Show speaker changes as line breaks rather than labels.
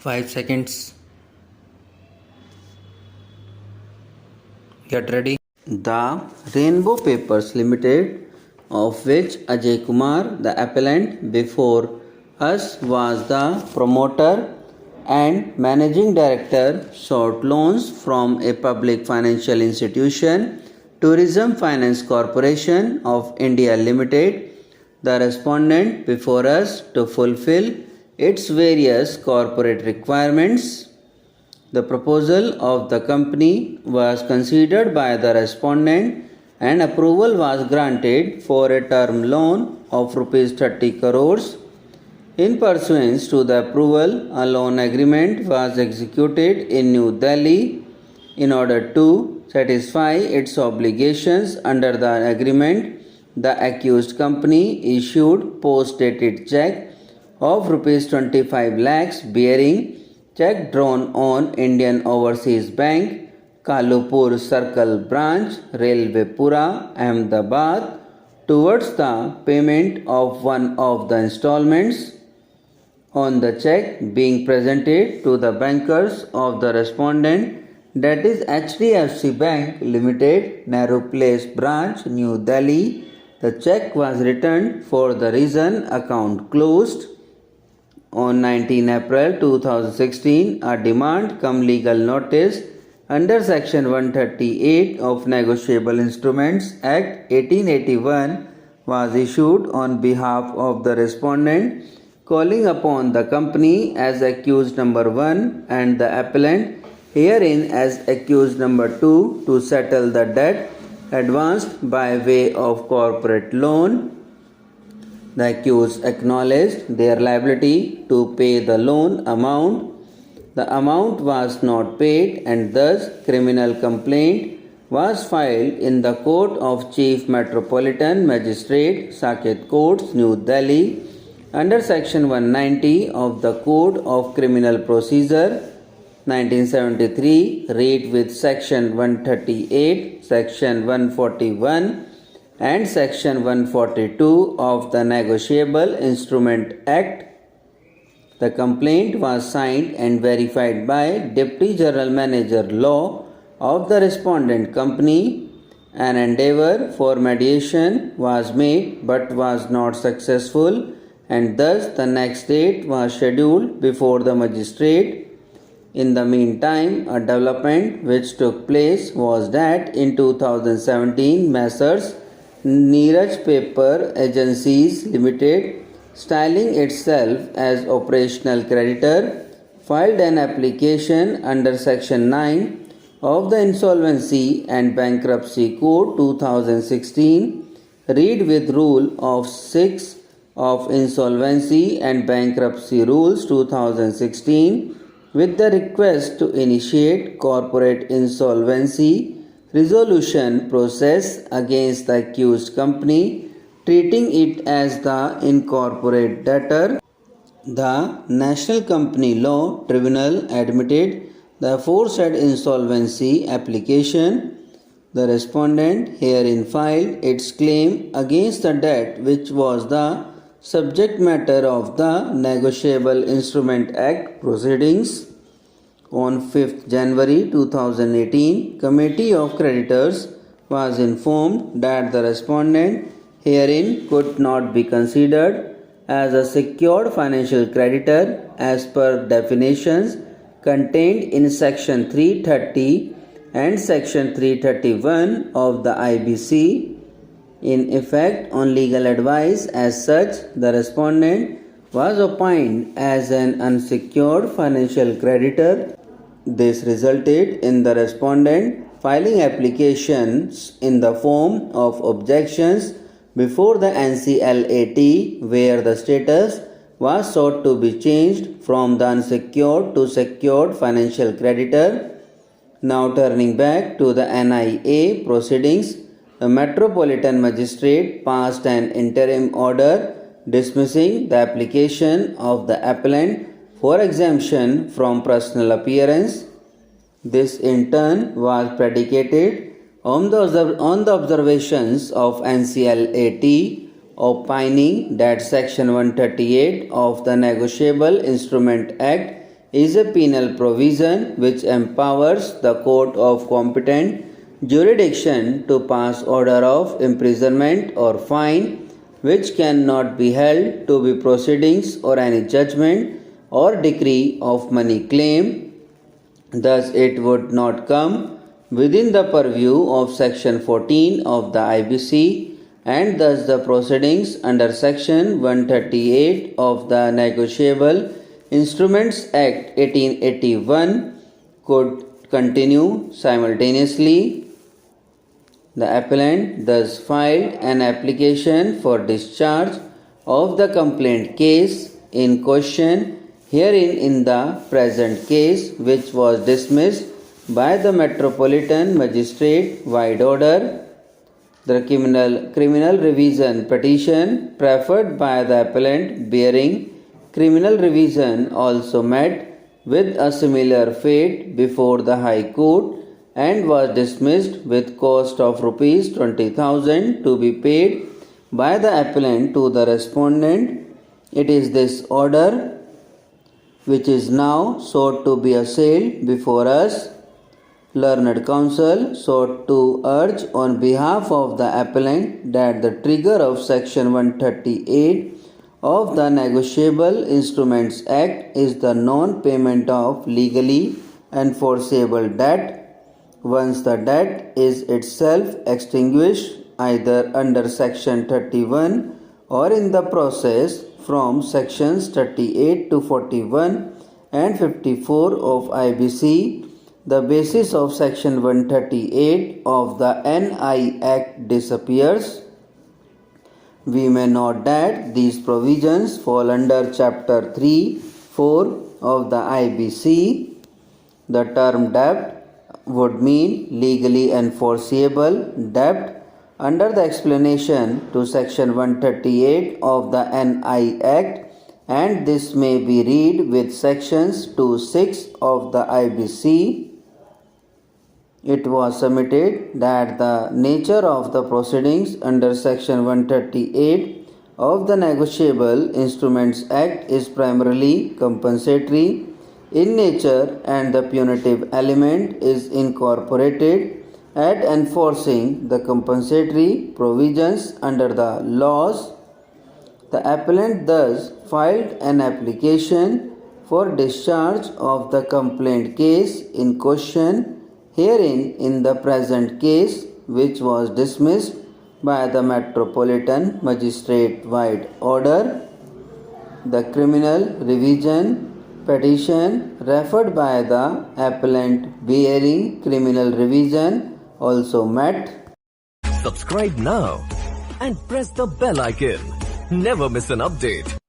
5 seconds. Get ready. The Rainbow Papers Limited, of which Ajay Kumar, the appellant before us, was the promoter and managing director, sought loans from a public financial institution, Tourism Finance Corporation of India Limited, the respondent before us, to fulfill its various corporate requirements. The proposal of the company was considered by the respondent and approval was granted for a term loan of Rs 30 crores. In pursuance to the approval, a loan agreement was executed in New Delhi in order to satisfy its obligations under the agreement. The accused company issued post-dated check of Rs 25 lakhs bearing check drawn on Indian Overseas Bank, Kalupur Circle Branch, Railwaypura, Ahmedabad, towards the payment of one of the installments. On the check being presented to the bankers of the respondent, that is HDFC Bank Limited, Nehru Place Branch, New Delhi, the check was returned for the reason account closed. On 19 April 2016, a demand cum legal notice under Section 138 of Negotiable Instruments Act 1881 was issued on behalf of the respondent, calling upon the company as accused number 1 and the appellant herein as accused number 2 to settle the debt advanced by way of corporate loan. The accused acknowledged their liability to pay the loan amount. The amount was not paid and thus criminal complaint was filed in the Court of Chief Metropolitan Magistrate, Saket Courts, New Delhi, under Section 190 of the Code of Criminal Procedure 1973, read with Section 138, Section 141 and Section 142 of the Negotiable Instrument Act. The complaint was signed and verified by Deputy General Manager Law of the respondent company. An endeavor for mediation was made but was not successful, and thus the next date was scheduled before the magistrate. In the meantime, a development which took place was that in 2017, Messrs. Neeraj Paper Agencies Limited, styling itself as operational creditor, filed an application under Section 9 of the Insolvency and Bankruptcy Code 2016, read with Rule of 6 of Insolvency and Bankruptcy Rules 2016, with the request to initiate corporate insolvency resolution process against the accused company, treating it as the incorporate debtor. The National Company Law Tribunal admitted the aforesaid insolvency application. The respondent herein filed its claim against the debt which was the subject matter of the Negotiable Instrument Act proceedings. On 5th January 2018, Committee of Creditors was informed that the respondent herein could not be considered as a secured financial creditor as per definitions contained in Section 330 and Section 331 of the IBC. In effect, on legal advice as such, the respondent was opined as an unsecured financial creditor. This resulted in the respondent filing applications in the form of objections before the NCLAT, where the status was sought to be changed from the unsecured to secured financial creditor. Now turning back to the NIA proceedings, the Metropolitan Magistrate passed an interim order dismissing the application of the appellant for exemption from personal appearance. This in turn was predicated on the observations of NCLAT opining that Section 138 of the Negotiable Instrument Act is a penal provision which empowers the court of competent jurisdiction to pass order of imprisonment or fine which cannot be held to be proceedings or any judgment or decree of money claim. Thus, it would not come within the purview of Section 14 of the IBC, and thus the proceedings under Section 138 of the Negotiable Instruments Act 1881 could continue simultaneously. The appellant thus filed an application for discharge of the complaint case in question herein in the present case, which was dismissed by the Metropolitan Magistrate wide order. The criminal revision petition preferred by the appellant bearing criminal revision also met with a similar fate before the High Court and was dismissed with cost of rupees 20,000 to be paid by the appellant to the respondent. It is this order which is now sought to be assailed before us. Learned counsel sought to urge on behalf of the appellant that the trigger of Section 138 of the Negotiable Instruments Act is the non-payment of legally enforceable debt once the debt is itself extinguished either under Section 31 or in the process from Sections 38 to 41 and 54 of IBC. The basis of Section 138 of the NI Act disappears. We may note that these provisions fall under Chapter 3(4) of the IBC. The term debt would mean legally enforceable debt under the explanation to Section 138 of the NI Act, and this may be read with Sections 2(6) of the IBC. It was submitted that the nature of the proceedings under Section 138 of the Negotiable Instruments Act is primarily compensatory in nature, and the punitive element is incorporated at enforcing the compensatory provisions under the laws. The appellant thus filed an application for discharge of the complaint case in question herein in the present case, which was dismissed by the Metropolitan Magistrate wide order. The criminal revision petition referred by the appellant bearing criminal revision also met.
Subscribe now and press the bell icon. Never miss an update.